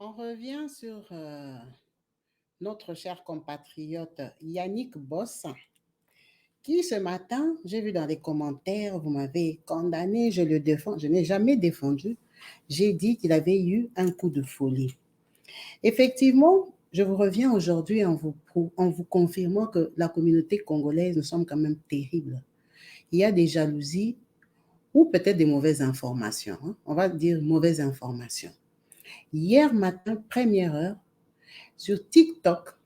On revient sur notre cher compatriote Yannick Boss, qui ce matin, j'ai vu dans les commentaires, vous m'avez condamné, je le défends, je n'ai jamais défendu. J'ai dit qu'il avait eu un coup de folie. Effectivement, je vous reviens aujourd'hui en vous confirmant que la communauté congolaise, nous sommes quand même terribles. Il y a des jalousies ou peut-être des mauvaises informations. On va dire mauvaises informations. Hier matin, première heure, sur TikTok,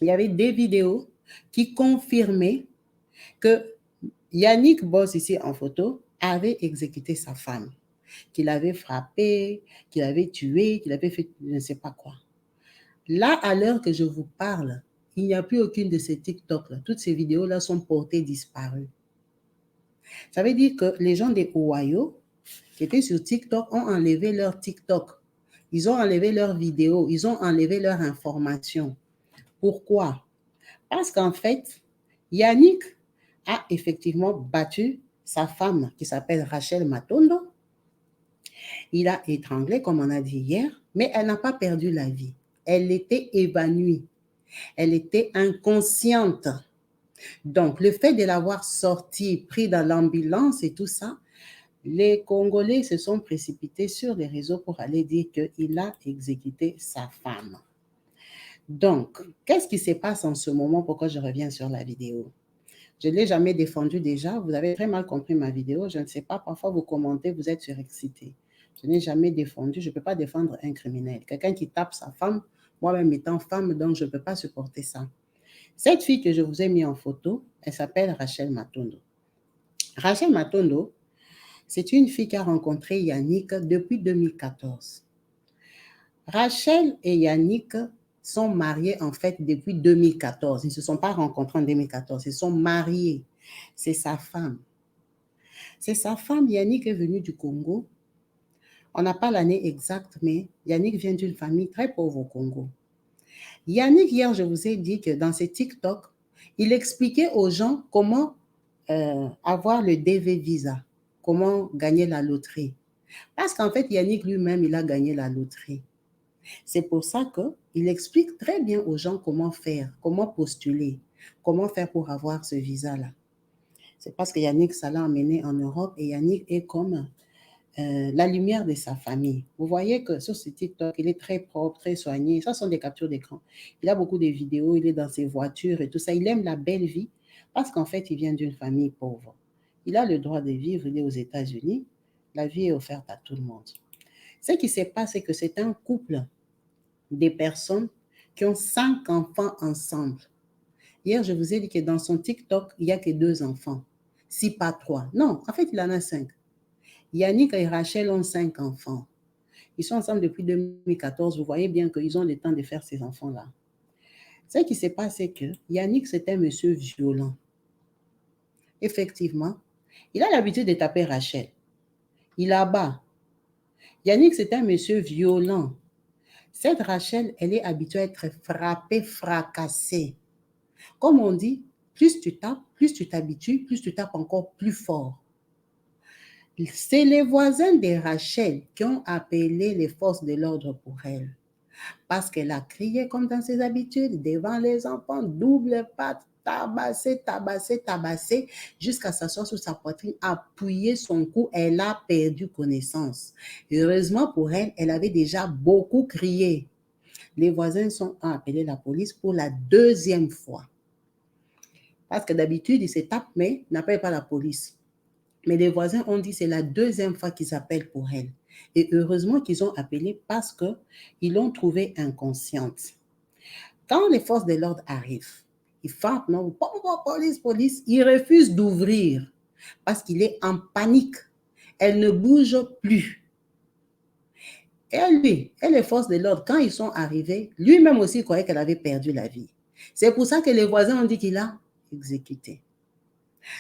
il y avait des vidéos qui confirmaient que Yannick Boss, ici en photo, avait exécuté sa femme, qu'il avait frappé, qu'il avait tué, qu'il avait fait je ne sais pas quoi. Là, à l'heure que je vous parle, il n'y a plus aucune de ces TikTok-là. Toutes ces vidéos-là sont portées disparues. Ça veut dire que les gens des Ohio qui étaient sur TikTok ont enlevé leur TikTok. Ils ont enlevé leurs vidéos, ils ont enlevé leurs informations. Pourquoi? Parce qu'en fait, Yannick a effectivement battu sa femme qui s'appelle Rachel Matondo. Il a étranglé, comme on a dit hier, mais elle n'a pas perdu la vie. Elle était évanouie. Elle était inconsciente. Donc, le fait de l'avoir sortie, pris dans l'ambulance et tout ça, les Congolais se sont précipités sur les réseaux pour aller dire qu'il a exécuté sa femme. Donc, qu'est-ce qui se passe en ce moment? Pourquoi je reviens sur la vidéo? Je ne l'ai jamais défendu déjà. Vous avez très mal compris ma vidéo. Je ne sais pas. Parfois, vous commentez, vous êtes surexcité. Je n'ai jamais défendu. Je ne peux pas défendre un criminel. Quelqu'un qui tape sa femme, moi-même étant femme, donc je ne peux pas supporter ça. Cette fille que je vous ai mis en photo, elle s'appelle Rachel Matondo. Rachel Matondo, c'est une fille qui a rencontré Yannick depuis 2014. Rachel et Yannick sont mariés en fait depuis 2014. Ils ne se sont pas rencontrés en 2014, ils sont mariés. C'est sa femme. C'est sa femme, Yannick est venu du Congo. On n'a pas l'année exacte, mais Yannick vient d'une famille très pauvre au Congo. Yannick, hier, je vous ai dit que dans ses TikTok, il expliquait aux gens comment avoir le DV Visa, comment gagner la loterie. Parce qu'en fait, Yannick lui-même, il a gagné la loterie. C'est pour ça qu'il explique très bien aux gens comment faire, comment postuler, comment faire pour avoir ce visa-là. C'est parce que Yannick, ça l'a emmené en Europe et Yannick est comme la lumière de sa famille. Vous voyez que sur ce TikTok, il est très propre, très soigné. Ça sont des captures d'écran. Il a beaucoup de vidéos, il est dans ses voitures et tout ça. Il aime la belle vie parce qu'en fait, il vient d'une famille pauvre. Il a le droit de vivre, il est aux États-Unis. La vie est offerte à tout le monde. Ce qui se passe, c'est que c'est un couple des personnes qui ont 5 enfants ensemble. Hier, je vous ai dit que dans son TikTok, il n'y a que 2 enfants, si pas 3. Non, en fait, il en a 5. Yannick et Rachel ont 5 enfants. Ils sont ensemble depuis 2014. Vous voyez bien qu'ils ont le temps de faire ces enfants-là. Ce qui se passe, c'est que Yannick, c'est un monsieur violent. Effectivement, il a l'habitude de taper Rachel. Il abat. Yannick, c'est un monsieur violent. Cette Rachel, elle est habituée à être frappée, fracassée. Comme on dit, plus tu tapes, plus tu t'habitues, plus tu tapes encore plus fort. C'est les voisins de Rachel qui ont appelé les forces de l'ordre pour elle. Parce qu'elle a crié comme dans ses habitudes, devant les enfants, double patte, tabassé, tabassé, tabassé, jusqu'à s'asseoir sur sa poitrine, appuyer son cou, elle a perdu connaissance. Heureusement pour elle, elle avait déjà beaucoup crié. Les voisins ont appelé la police pour la 2e fois. Parce que d'habitude, ils se tapent, mais n'appellent pas la police. Mais les voisins ont dit que c'est la 2e fois qu'ils appellent pour elle. Et heureusement qu'ils ont appelé parce qu'ils l'ont trouvée inconsciente. Quand les forces de l'ordre arrivent, ils frappent, non, police, police, ils refusent d'ouvrir parce qu'il est en panique. Elle ne bouge plus. Et les forces de l'ordre, quand ils sont arrivés, lui-même aussi croyait qu'elle avait perdu la vie. C'est pour ça que les voisins ont dit qu'il a exécuté.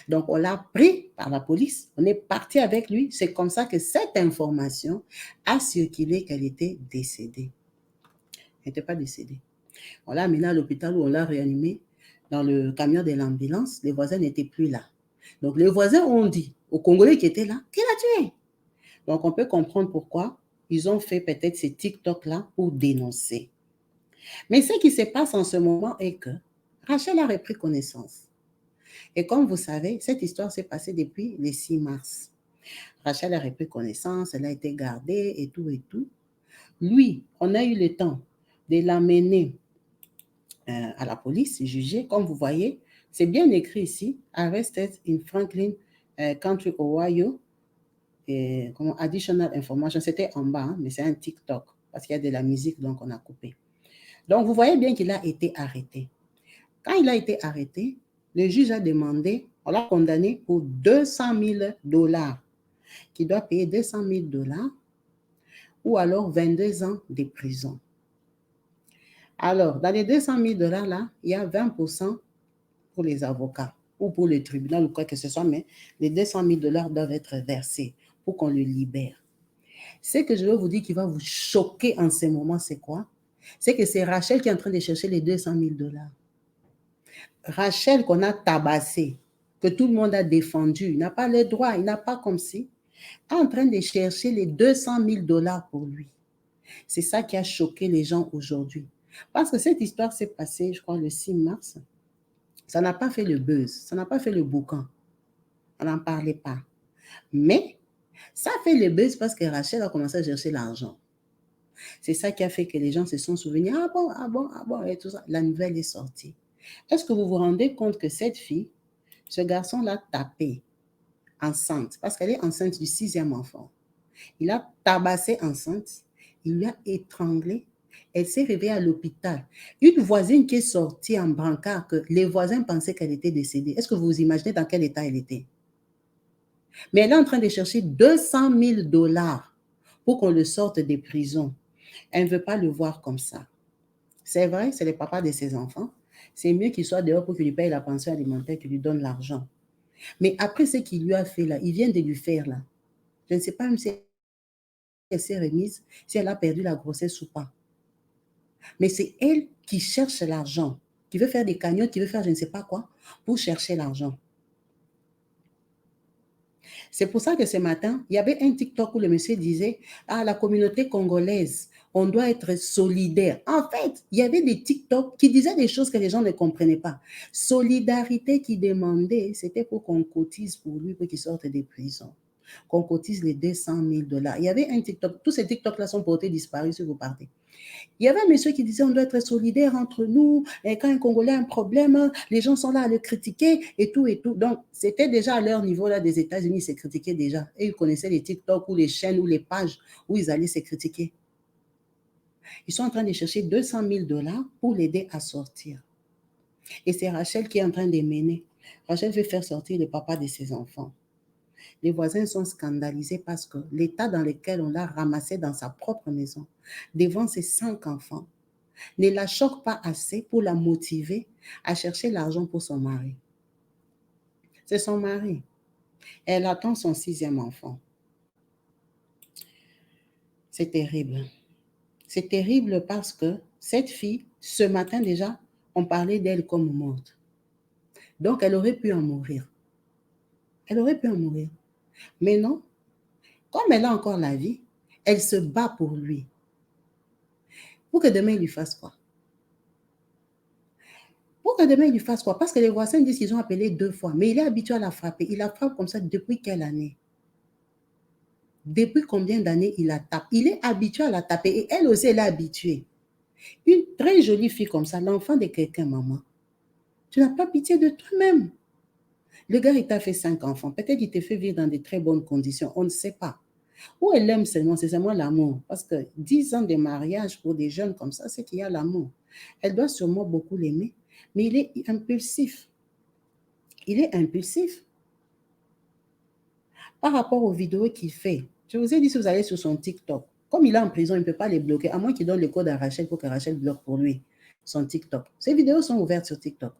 Donc, on l'a pris par la police, on est parti avec lui. C'est comme ça que cette information a circulé qu'elle était décédée. Elle n'était pas décédée. On l'a amenée à l'hôpital où on l'a réanimée dans le camion de l'ambulance. Les voisins n'étaient plus là. Donc, les voisins ont dit aux Congolais qui étaient là qu'il a tué. Donc, on peut comprendre pourquoi ils ont fait peut-être ces TikTok-là pour dénoncer. Mais ce qui se passe en ce moment est que Rachel a repris connaissance. Et comme vous savez, cette histoire s'est passée depuis le 6 mars. Rachel a repris connaissance, elle a été gardée et tout et tout. Lui, on a eu le temps de l'amener à la police, jugé. Comme vous voyez, c'est bien écrit ici, arrested in Franklin Country, Ohio. Et, additional information, c'était en bas, hein, mais c'est un TikTok, parce qu'il y a de la musique, donc on a coupé. Donc, vous voyez bien qu'il a été arrêté. Quand il a été arrêté, le juge a demandé, on l'a condamné pour 200 000 $, qu'il doit payer 200 000 $, ou alors 22 ans de prison. Alors, dans les 200 000 $ là, il y a 20% pour les avocats ou pour le tribunal ou quoi que ce soit, mais les 200 000 $ doivent être versés pour qu'on le libère. Ce que je veux vous dire qui va vous choquer en ce moment, c'est quoi? C'est que c'est Rachel qui est en train de chercher les 200 000 $. Rachel qu'on a tabassé, que tout le monde a défendu, il n'a pas le droit, il n'a pas comme si, est en train de chercher les 200 000 $ pour lui. C'est ça qui a choqué les gens aujourd'hui. Parce que cette histoire s'est passée, je crois, le 6 mars. Ça n'a pas fait le buzz, ça n'a pas fait le boucan. On n'en parlait pas. Mais ça a fait le buzz parce que Rachel a commencé à chercher l'argent. C'est ça qui a fait que les gens se sont souvenus. Ah bon, ah bon, ah bon, et tout ça. La nouvelle est sortie. Est-ce que vous vous rendez compte que cette fille, ce garçon l'a tapée enceinte, parce qu'elle est enceinte du 6e enfant. Il a tabassé enceinte, il lui a étranglé, elle s'est réveillée à l'hôpital. Une voisine qui est sortie en brancard, que les voisins pensaient qu'elle était décédée. Est-ce que vous vous imaginez dans quel état elle était? Mais elle est en train de chercher 200 000 $ pour qu'on le sorte des prisons. Elle ne veut pas le voir comme ça. C'est vrai, c'est le papa de ses enfants. C'est mieux qu'il soit dehors pour qu'il lui paye la pension alimentaire, qu'il lui donne l'argent. Mais après ce qu'il lui a fait là, il vient de lui faire là. Je ne sais pas même si elle s'est remise, si elle a perdu la grossesse ou pas. Mais c'est elle qui cherche l'argent, qui veut faire des cagnottes, qui veut faire je ne sais pas quoi, pour chercher l'argent. C'est pour ça que ce matin, il y avait un TikTok où le monsieur disait « Ah, la communauté congolaise, on doit être solidaire. » En fait, il y avait des TikTok qui disaient des choses que les gens ne comprenaient pas. Solidarité qui demandait, c'était pour qu'on cotise pour lui, pour qu'il sorte des prisons. Qu'on cotise les 200 000 $. Il y avait un TikTok, tous ces TikTok-là sont portés disparus si vous partez. Il y avait un monsieur qui disait on doit être solidaires entre nous, et quand un Congolais a un problème, les gens sont là à le critiquer et tout et tout. Donc, c'était déjà à leur niveau là des États-Unis, ils se critiquaient déjà. Et ils connaissaient les TikTok ou les chaînes ou les pages où ils allaient se critiquer. Ils sont en train de chercher 200 000 $ pour l'aider à sortir. Et c'est Rachel qui est en train de mener. Rachel veut faire sortir le papa de ses enfants. Les voisins sont scandalisés parce que l'état dans lequel on l'a ramassé dans sa propre maison, devant ses 5 enfants, ne la choque pas assez pour la motiver à chercher l'argent pour son mari. C'est son mari. Elle attend son 6e enfant. C'est terrible. C'est terrible parce que cette fille, ce matin déjà, on parlait d'elle comme morte. Donc, elle aurait pu en mourir. Elle aurait pu en mourir. Mais non, comme elle a encore la vie, elle se bat pour lui. Pour que demain, il lui fasse quoi? Pour que demain, il lui fasse quoi? Parce que les voisins disent qu'ils ont appelé 2 fois, mais il est habitué à la frapper. Il la frappe comme ça depuis quelle année? Depuis combien d'années il la tape? Il est habitué à la taper et elle aussi, elle est habituée. Une très jolie fille comme ça, l'enfant de quelqu'un, maman. Tu n'as pas pitié de toi-même. Le gars, il t'a fait 5 enfants. Peut-être qu'il t'a fait vivre dans de très bonnes conditions. On ne sait pas. Ou elle aime seulement, c'est seulement l'amour. Parce que 10 ans de mariage pour des jeunes comme ça, c'est qu'il y a l'amour. Elle doit sûrement beaucoup l'aimer, mais il est impulsif. Il est impulsif. Par rapport aux vidéos qu'il fait, je vous ai dit si vous allez sur son TikTok, comme il est en prison, il ne peut pas les bloquer, à moins qu'il donne le code à Rachel pour que Rachel bloque pour lui son TikTok. Ces vidéos sont ouvertes sur TikTok.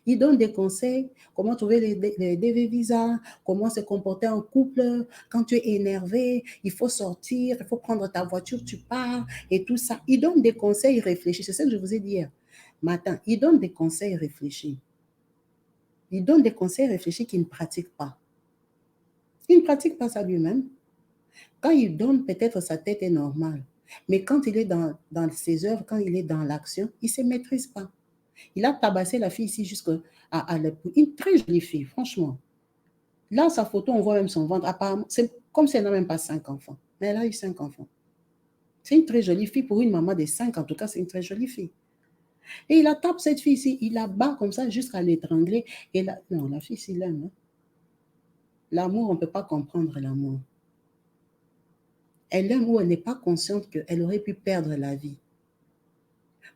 Il donne des conseils, comment trouver les DV visa, comment se comporter en couple, quand tu es énervé, il faut sortir, il faut prendre ta voiture, tu pars, et tout ça. Il donne des conseils réfléchis. C'est ce que je vous ai dit hier matin. Il donne des conseils réfléchis. Il donne des conseils réfléchis qu'il ne pratique pas. Il ne pratique pas ça lui-même. Quand il donne, peut-être sa tête est normale. Mais quand il est dans ses œuvres, quand il est dans l'action, il ne se maîtrise pas. Il a tabassé la fille ici jusqu'à l'épaule. Une très jolie fille, franchement. Là, sa photo, on voit même son ventre. Apparemment, c'est comme si elle n'a même pas 5 enfants. Mais elle a eu 5 enfants. C'est une très jolie fille. Pour une maman de 5, en tout cas, c'est une très jolie fille. Et il a tapé cette fille ici. Il la bat comme ça jusqu'à l'étrangler. Et là, non, la fille, s'il l'aime. Hein. L'amour, on ne peut pas comprendre l'amour. Elle aime ou elle n'est pas consciente qu'elle aurait pu perdre la vie.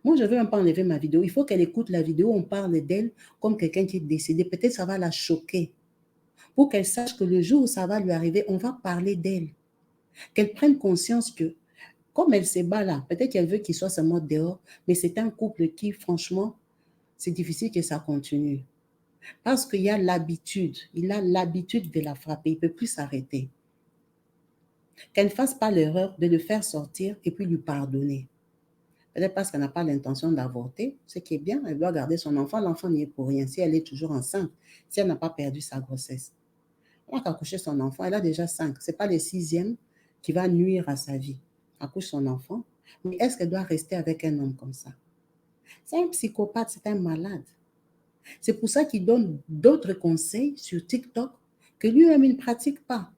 Moi, je ne veux même pas enlever ma vidéo. Il faut qu'elle écoute la vidéo. On parle d'elle comme quelqu'un qui est décédé. Peut-être ça va la choquer. Pour qu'elle sache que le jour où ça va lui arriver, on va parler d'elle. Qu'elle prenne conscience que, comme elle se bat là, peut-être qu'elle veut qu'il soit seulement dehors, mais c'est un couple qui, franchement, c'est difficile que ça continue. Parce qu'il y a l'habitude. Il a l'habitude de la frapper. Il ne peut plus s'arrêter. Qu'elle ne fasse pas l'erreur de le faire sortir et puis lui pardonner. Peut-être parce qu'elle n'a pas l'intention d'avorter, ce qui est bien, elle doit garder son enfant. L'enfant n'y est pour rien. Si elle est toujours enceinte, si elle n'a pas perdu sa grossesse. Elle a accouché son enfant, elle a déjà 5. Ce n'est pas le 6e qui va nuire à sa vie. Accouche son enfant. Mais est-ce qu'elle doit rester avec un homme comme ça? C'est un psychopathe, c'est un malade. C'est pour ça qu'il donne d'autres conseils sur TikTok que lui-même, il ne pratique pas.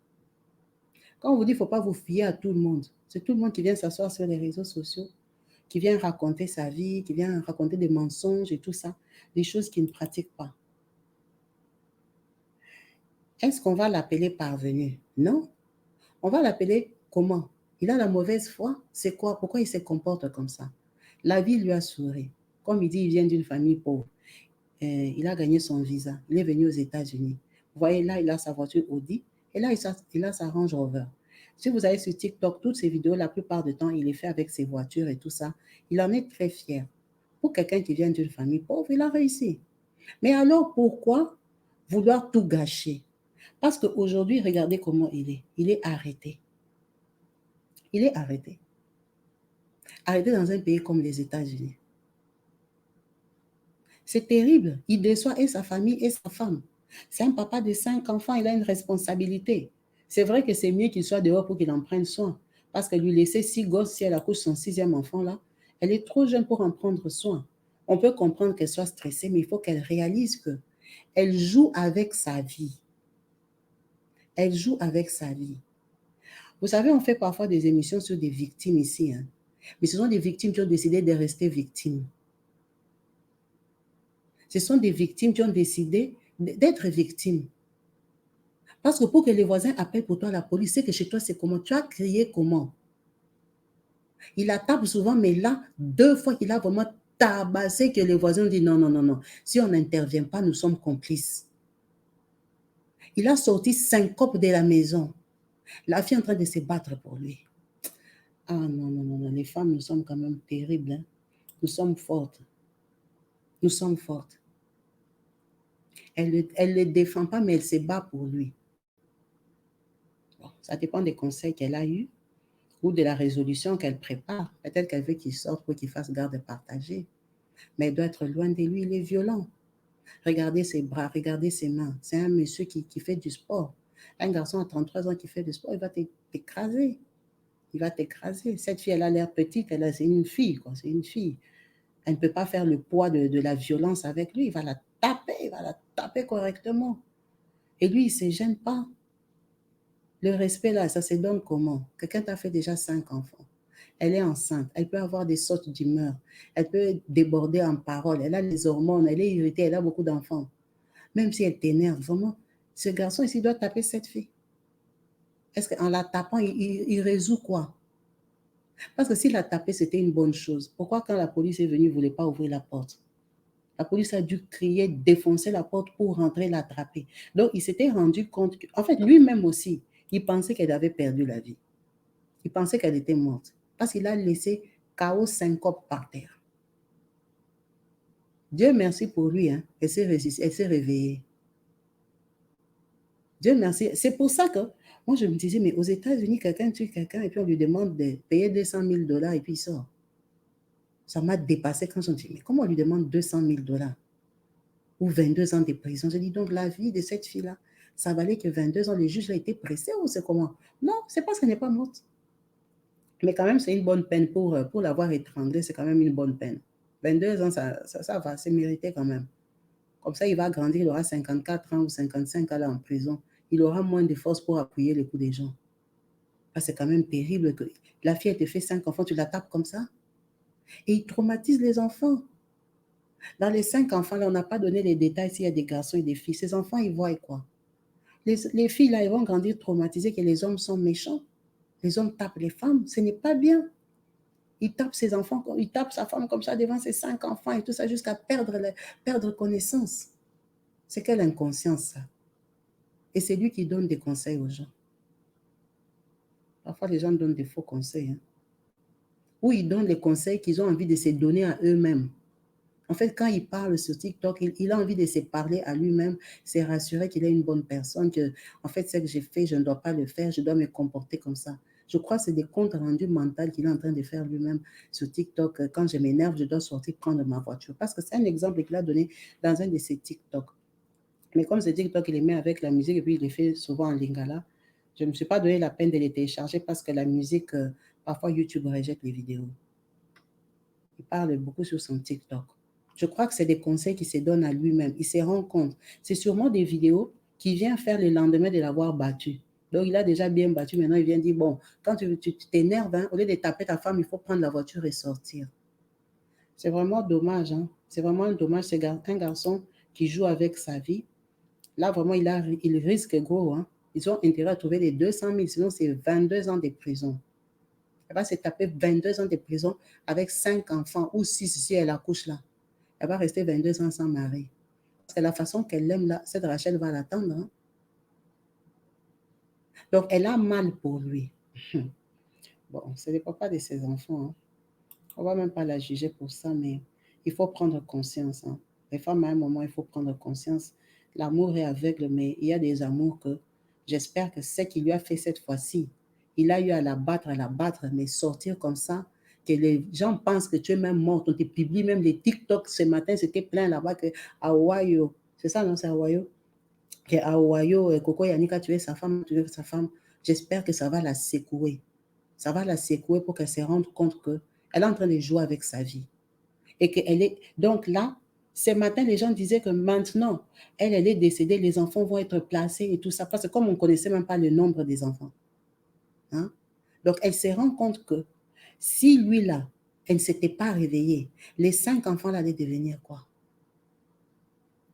Quand on vous dit qu'il ne faut pas vous fier à tout le monde, c'est tout le monde qui vient s'asseoir sur les réseaux sociaux, qui vient raconter sa vie, qui vient raconter des mensonges et tout ça, des choses qu'il ne pratique pas. Est-ce qu'on va l'appeler parvenu? Non. On va l'appeler comment? Il a la mauvaise foi? C'est quoi? Pourquoi il se comporte comme ça? La vie lui a souri. Comme il dit, il vient d'une famille pauvre. Il a gagné son visa. Il est venu aux États-Unis. Vous voyez, là, il a sa voiture Audi. Et là, il a sa Range Rover. Si vous allez sur TikTok, toutes ces vidéos, la plupart du temps, il les fait avec ses voitures et tout ça. Il en est très fier. Pour quelqu'un qui vient d'une famille pauvre, il a réussi. Mais alors, pourquoi vouloir tout gâcher? Parce qu'aujourd'hui, regardez comment il est. Il est arrêté. Il est arrêté. Arrêté dans un pays comme les États-Unis. C'est terrible. Il déçoit et sa famille et sa femme. C'est un papa de 5 enfants, il a une responsabilité. C'est vrai que c'est mieux qu'il soit dehors pour qu'il en prenne soin. Parce que lui laisser 6 gosses, si elle accouche son 6e enfant là, elle est trop jeune pour en prendre soin. On peut comprendre qu'elle soit stressée, mais il faut qu'elle réalise que elle joue avec sa vie. Elle joue avec sa vie. Vous savez, on fait parfois des émissions sur des victimes ici. Hein? Mais ce sont des victimes qui ont décidé de rester victimes. Ce sont des victimes qui ont décidé d'être victimes. Parce que pour que les voisins appellent pour toi la police, c'est que chez toi, c'est comment? Tu as crié comment? Il la tape souvent, mais là, 2 fois qu'il a vraiment tabassé que les voisins disent non, non, non, non. Si on n'intervient pas, nous sommes complices. Il a sorti 5 copes de la maison. La fille est en train de se battre pour lui. Ah non, non, non, non. Les femmes, nous sommes quand même terribles. Hein? Nous sommes fortes. Nous sommes fortes. Elle ne le défend pas, mais elle se bat pour lui. Bon, ça dépend des conseils qu'elle a eus ou de la résolution qu'elle prépare. Peut-être qu'elle veut qu'il sorte pour qu'il fasse garde partagée. Mais elle doit être loin de lui, il est violent. Regardez ses bras, regardez ses mains. C'est un monsieur qui fait du sport. Un garçon à 33 ans qui fait du sport, il va t'écraser. Il va t'écraser. Cette fille, elle a l'air petite, c'est une fille, quoi. C'est une fille. Elle ne peut pas faire le poids de la violence avec lui. Il va la taper correctement. Et lui, il ne se gêne pas. Le respect, là, ça se donne comment? Quelqu'un t'a fait déjà 5 enfants. Elle est enceinte. Elle peut avoir des sautes d'humeur. Elle peut déborder en parole. Elle a les hormones. Elle est irritée. Elle a beaucoup d'enfants. Même si elle t'énerve, vraiment, ce garçon ici doit taper cette fille. Est-ce qu'en la tapant, il résout quoi? Parce que s'il l'a tapé, c'était une bonne chose. Pourquoi quand la police est venue, il ne voulait pas ouvrir la porte? La police a dû crier, défoncer la porte pour rentrer l'attraper. Donc, il s'était rendu compte en fait, lui-même aussi, il pensait qu'elle avait perdu la vie. Il pensait qu'elle était morte. Parce qu'il a laissé KO syncope par terre. Dieu merci pour lui. Hein. Elle s'est réveillée. Dieu merci. C'est pour ça que moi, je me disais, mais aux États-Unis, quelqu'un tue quelqu'un et puis on lui demande de payer 200 000 $ et puis il sort. Ça m'a dépassé quand je me dis, mais comment on lui demande 200 000 $ ou 22 ans de prison? Je dis donc la vie de cette fille-là, Ça valait que 22 ans. Le juge a été pressé ou c'est comment? Non, c'est parce qu'elle n'est pas morte. Mais quand même, c'est une bonne peine pour l'avoir étranglée, c'est quand même une bonne peine. 22 ans, ça va, c'est mérité quand même. Comme ça, il va grandir, il aura 54 ans ou 55 ans là en prison. Il aura moins de force pour appuyer les coups des gens. Ah, c'est quand même terrible que la fille, elle te fait 5 enfants, tu la tapes comme ça. Et il traumatise les enfants. Dans les 5 enfants, là, on n'a pas donné les détails s'il y a des garçons et des filles. Ces enfants, ils voient quoi? Les filles, là, ils vont grandir traumatisées que les hommes sont méchants. Les hommes tapent les femmes. Ce n'est pas bien. Il tape ses enfants, il tape sa femme comme ça devant ses 5 enfants et tout ça jusqu'à perdre connaissance. C'est quelle inconscience, ça? Et c'est lui qui donne des conseils aux gens. Parfois, les gens donnent des faux conseils. Hein. Ou ils donnent les conseils qu'ils ont envie de se donner à eux-mêmes. En fait, quand il parle sur TikTok, il a envie de se parler à lui-même, c'est rassurer qu'il est une bonne personne, que, en fait, ce que j'ai fait, je ne dois pas le faire, je dois me comporter comme ça. Je crois que c'est des comptes rendus mentaux qu'il est en train de faire lui-même sur TikTok. Quand je m'énerve, je dois sortir prendre ma voiture. Parce que c'est un exemple qu'il a donné dans un de ses TikTok. Mais comme c'est TikTok, il les met avec la musique et puis il les fait souvent en lingala, je ne me suis pas donné la peine de les télécharger parce que la musique, parfois YouTube rejette les vidéos. Il parle beaucoup sur son TikTok. Je crois que c'est des conseils qu'il se donne à lui-même. Il se rend compte. C'est sûrement des vidéos qu'il vient faire le lendemain de l'avoir battu. Donc, il a déjà bien battu. Maintenant, il vient dire, bon, quand tu t'énerves, hein, au lieu de taper ta femme, il faut prendre la voiture et sortir. C'est vraiment dommage. Hein? C'est vraiment un dommage. C'est un garçon qui joue avec sa vie. Là, vraiment, il risque gros. Hein? Ils ont intérêt à trouver les 200 000, sinon c'est 22 ans de prison. Elle va se taper 22 ans de prison avec 5 enfants ou 6 si elle accouche là. Elle va rester 22 ans sans mari. Parce que la façon qu'elle l'aime là, cette Rachel va l'attendre. Hein? Donc, elle a mal pour lui. Bon, c'est le papa de ses enfants. Hein? On ne va même pas la juger pour ça, mais il faut prendre conscience. Hein? Les femmes, à un moment, il faut prendre conscience. L'amour est aveugle, mais il y a des amours que j'espère que ce qu'il lui a fait cette fois-ci, il a eu à la battre, mais sortir comme ça, que les gens pensent que tu es même morte. On te publie même les TikTok ce matin, c'était plein là-bas que Hawaii, c'est ça, non, c'est Hawaii? Que Hawaii, Coco Yannick a tué sa femme, J'espère que ça va la secouer. Ça va la secouer pour qu'elle se rende compte qu'elle est en train de jouer avec sa vie. Et qu'elle est. Donc là, ce matin, les gens disaient que maintenant, elle est décédée, les enfants vont être placés et tout ça. Parce que comme on ne connaissait même pas le nombre des enfants. Hein? Donc, elle se rend compte que si lui là, elle ne s'était pas réveillée, les 5 enfants là allaient devenir quoi?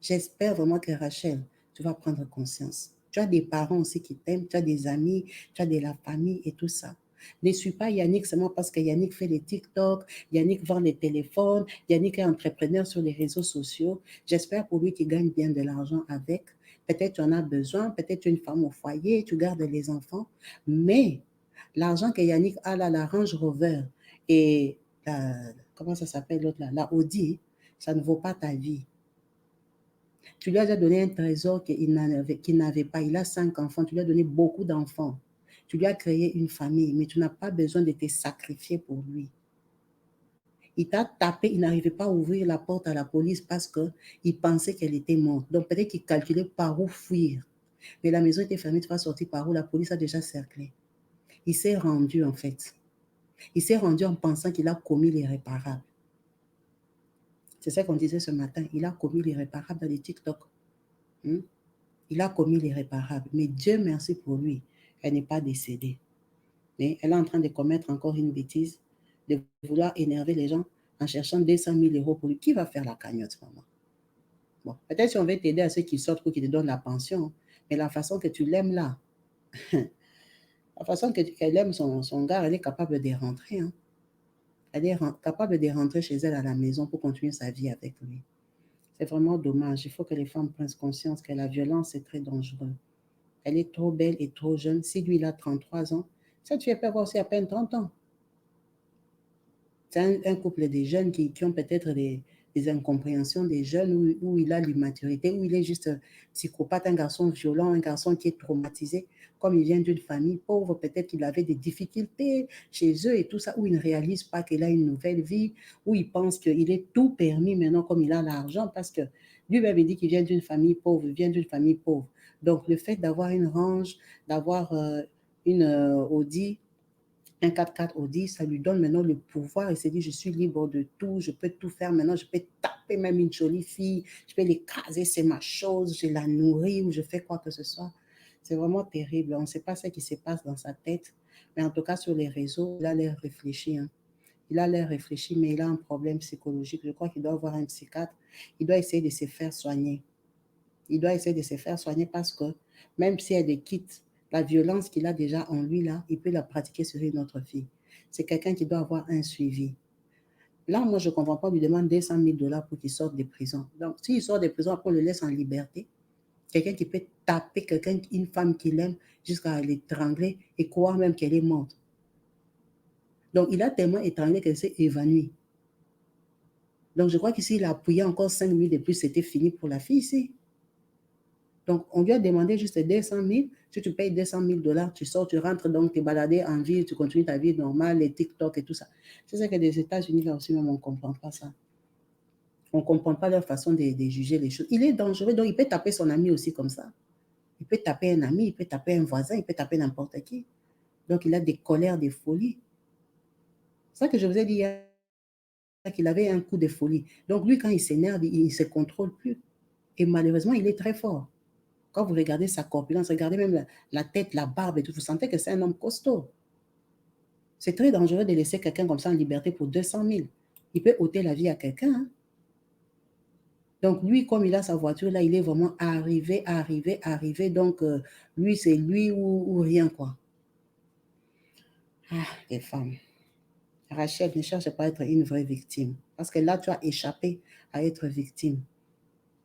J'espère vraiment que Rachel, tu vas prendre conscience. Tu as des parents aussi qui t'aiment, tu as des amis, tu as de la famille et tout ça. Ne suis pas Yannick seulement parce que Yannick fait les TikTok, Yannick vend les téléphones, Yannick est entrepreneur sur les réseaux sociaux. J'espère pour lui qu'il gagne bien de l'argent avec. Peut-être tu en as besoin, peut-être tu es une femme au foyer, tu gardes les enfants. Mais l'argent que Yannick a là, la Range Rover et comment ça s'appelle l'autre là, la Audi, ça ne vaut pas ta vie. Tu lui as déjà donné un trésor qu'il n'avait pas. Il a 5 enfants. Tu lui as donné beaucoup d'enfants. Tu lui as créé une famille, mais tu n'as pas besoin de te sacrifier pour lui. Il t'a tapé, il n'arrivait pas à ouvrir la porte à la police parce qu'il pensait qu'elle était morte. Donc peut-être qu'il calculait par où fuir. Mais la maison était fermée, tu vas sortir par où? La police a déjà cerclé. Il s'est rendu en fait. Il s'est rendu en pensant qu'il a commis l'irréparable. C'est ça qu'on disait ce matin. Il a commis l'irréparable dans les TikTok. Il a commis l'irréparable. Mais Dieu merci pour lui, elle n'est pas décédée. Mais elle est en train de commettre encore une bêtise, de vouloir énerver les gens en cherchant 200 000 euros pour lui. Qui va faire la cagnotte, maman? Bon, peut-être si on veut t'aider à ceux qui sortent pour qu'ils te donnent la pension, mais la façon que tu l'aimes là, la façon qu'elle aime son gars, elle est capable de rentrer. Hein. Elle est capable de rentrer chez elle à la maison pour continuer sa vie avec lui. C'est vraiment dommage. Il faut que les femmes prennent conscience que la violence est très dangereuse. Elle est trop belle et trop jeune. Si lui, il a 33 ans, cette fille peut avoir aussi à peine 30 ans. C'est un couple de jeunes qui ont peut-être des incompréhensions des jeunes où il a l'immaturité, où il est juste psychopathe, un garçon violent, un garçon qui est traumatisé. Comme il vient d'une famille pauvre, peut-être qu'il avait des difficultés chez eux et tout ça, où il ne réalise pas qu'il a une nouvelle vie, où il pense qu'il est tout permis maintenant comme il a l'argent, parce que lui-même dit qu'il vient d'une famille pauvre, il vient d'une famille pauvre. Donc, le fait d'avoir une range, d'avoir une Audi, un 4x4 Audi, ça lui donne maintenant le pouvoir. Il s'est dit, je suis libre de tout, je peux tout faire maintenant, je peux taper même une jolie fille, je peux l'écraser, c'est ma chose, je la nourris ou je fais quoi que ce soit. C'est vraiment terrible. On ne sait pas ce qui se passe dans sa tête, mais en tout cas sur les réseaux, il a l'air réfléchi. Hein. Il a l'air réfléchi, mais il a un problème psychologique. Je crois qu'il doit avoir un psychiatre. Il doit essayer de se faire soigner. Il doit essayer de se faire soigner parce que même si elle quitte, la violence qu'il a déjà en lui, là, il peut la pratiquer sur une autre fille. C'est quelqu'un qui doit avoir un suivi. Là, moi, je ne comprends pas, on lui demande 200 000 dollars pour qu'il sorte des prisons. Donc, s'il sort des prisons, après, on le laisse en liberté. Quelqu'un qui peut taper quelqu'un, une femme qu'il aime, jusqu'à l'étrangler et croire même qu'elle est morte. Donc, il a tellement étranglé qu'elle s'est évanouie. Donc, je crois que s'il a appuyé encore 5 minutes de plus, c'était fini pour la fille ici. Donc, on lui a demandé juste 200 000. Si tu payes 200 000 dollars, tu sors, tu rentres, donc tu es baladé en ville, tu continues ta vie normale, les TikTok et tout ça. C'est ça que les États-Unis, là aussi, même, on ne comprend pas ça. On ne comprend pas leur façon de juger les choses. Il est dangereux, donc il peut taper son ami aussi comme ça. Il peut taper un ami, il peut taper un voisin, il peut taper n'importe qui. Donc, il a des colères, des folies. C'est ça que je vous ai dit hier, qu'il avait un coup de folie. Donc, lui, quand il s'énerve, il ne se contrôle plus. Et malheureusement, il est très fort. Quand vous regardez sa corpulence, regardez même la tête, la barbe et tout, vous sentez que c'est un homme costaud. C'est très dangereux de laisser quelqu'un comme ça en liberté pour 200 000. Il peut ôter la vie à quelqu'un. Hein? Donc, lui, comme il a sa voiture, là, il est vraiment arrivé. Donc, lui, c'est lui ou rien, quoi. Ah, les femmes. Rachel, ne cherche pas à être une vraie victime. Parce que là, tu as échappé à être victime.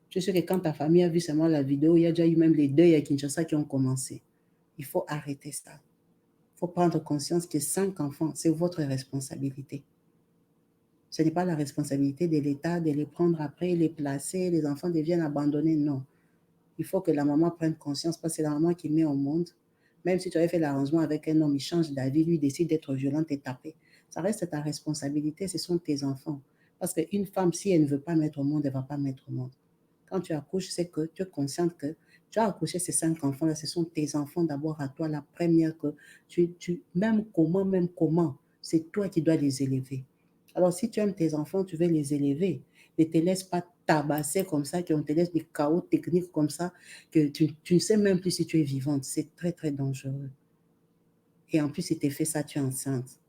Je sais que quand ta famille a vu seulement la vidéo, il y a déjà eu même les deuils à Kinshasa qui ont commencé. Il faut arrêter ça. Il faut prendre conscience que 5 enfants, c'est votre responsabilité. Ce n'est pas la responsabilité de l'État de les prendre après, les placer, les enfants deviennent abandonnés. Non. Il faut que la maman prenne conscience parce que c'est la maman qui met au monde. Même si tu avais fait l'arrangement avec un homme, il change d'avis, lui décide d'être violent et taper. Ça reste ta responsabilité, ce sont tes enfants. Parce qu'une femme, si elle ne veut pas mettre au monde, elle ne va pas mettre au monde. Quand tu accouches, c'est que tu es consciente que tu as accouché ces 5 enfants-là, ce sont tes enfants d'abord à toi. La première que même comment, c'est toi qui dois les élever. Alors, si tu aimes tes enfants, tu veux les élever. Ne te laisse pas tabasser comme ça, qu'on te laisse des chaos techniques comme ça, que tu ne sais même plus si tu es vivante. C'est très, très dangereux. Et en plus, si tu fait ça, tu es enceinte.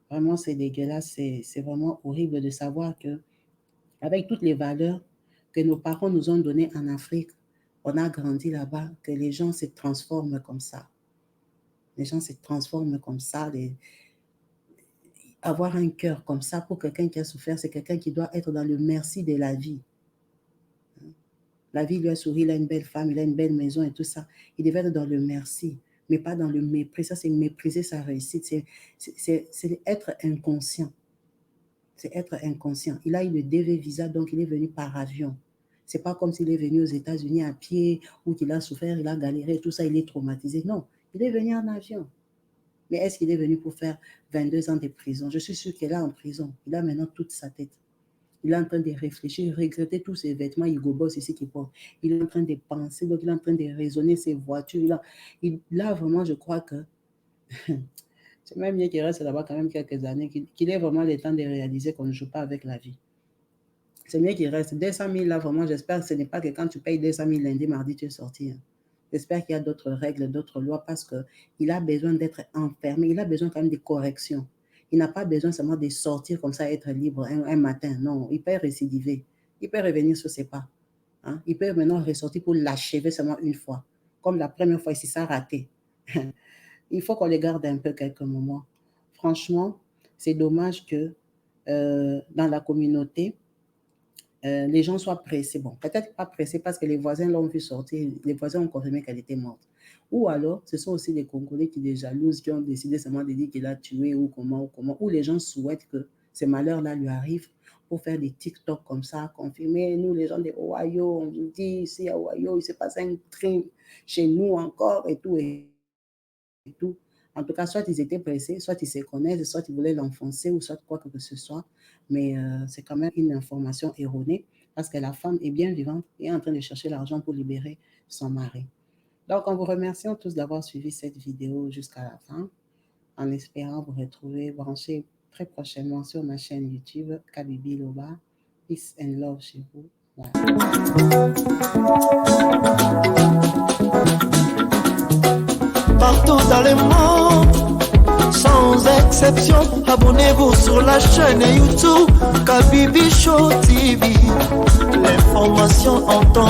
Vraiment, c'est dégueulasse. C'est vraiment horrible de savoir que, avec toutes les valeurs que nos parents nous ont données en Afrique, on a grandi là-bas, que les gens se transforment comme ça. Les gens se transforment comme ça. Avoir un cœur comme ça pour quelqu'un qui a souffert, c'est quelqu'un qui doit être dans le merci de la vie. La vie lui a souri, il a une belle femme, il a une belle maison et tout ça. Il devait être dans le merci, mais pas dans le mépris. Ça, c'est mépriser sa réussite. C'est être inconscient. C'est être inconscient. Il a eu le DV visa, donc il est venu par avion. C'est pas comme s'il est venu aux États-Unis à pied ou qu'il a souffert, il a galéré, tout ça, il est traumatisé. Non, il est venu en avion. Mais est-ce qu'il est venu pour faire 22 ans de prison? Je suis sûre qu'il est en prison. Il a maintenant toute sa tête. Il est en train de réfléchir, regretter tous ses vêtements Hugo Boss ici qu'il porte. Il est en train de penser, donc il est en train de raisonner ses voitures. Là vraiment, je crois que c'est même mieux qu'il reste là-bas quand même quelques années, qu'il ait vraiment le temps de réaliser qu'on ne joue pas avec la vie. C'est mieux qu'il reste 200 000 là, vraiment, j'espère que ce n'est pas que quand tu payes 200 000 lundi, mardi, tu es sorti. Hein. J'espère qu'il y a d'autres règles, d'autres lois, parce qu'il a besoin d'être enfermé, il a besoin quand même de correction. Il n'a pas besoin seulement de sortir comme ça, être libre un matin. Non, il peut récidiver. Il peut revenir sur ses pas. Hein. Il peut maintenant ressortir pour l'achever seulement une fois. Comme la première fois, ici, ça a raté. Il faut qu'on les garde un peu quelques moments. Franchement, c'est dommage que dans la communauté, les gens soient pressés. Bon, peut-être pas pressés parce que les voisins l'ont vu sortir, les voisins ont confirmé qu'elle était morte. Ou alors, ce sont aussi des Congolais qui, des jalouses, qui ont décidé seulement de dire qu'il a tué ou comment, ou les gens souhaitent que ces malheurs-là lui arrivent pour faire des TikTok comme ça, confirmer. Nous, les gens de Ohio, on vous dit ici à Ohio, il se passe un crime chez nous encore et tout. Et tout. En tout cas, soit ils étaient pressés, soit ils se connaissent, soit ils voulaient l'enfoncer, ou soit quoi que ce soit. Mais c'est quand même une information erronée parce que la femme est bien vivante et est en train de chercher l'argent pour libérer son mari. Donc, en vous remerciant tous d'avoir suivi cette vidéo jusqu'à la fin, en espérant vous retrouver branchés très prochainement sur ma chaîne YouTube, Kabibi Loba. Peace and love chez vous. Voilà. Partout dans le monde, sans exception, abonnez-vous sur la chaîne YouTube Kabibi Show TV. L'information en temps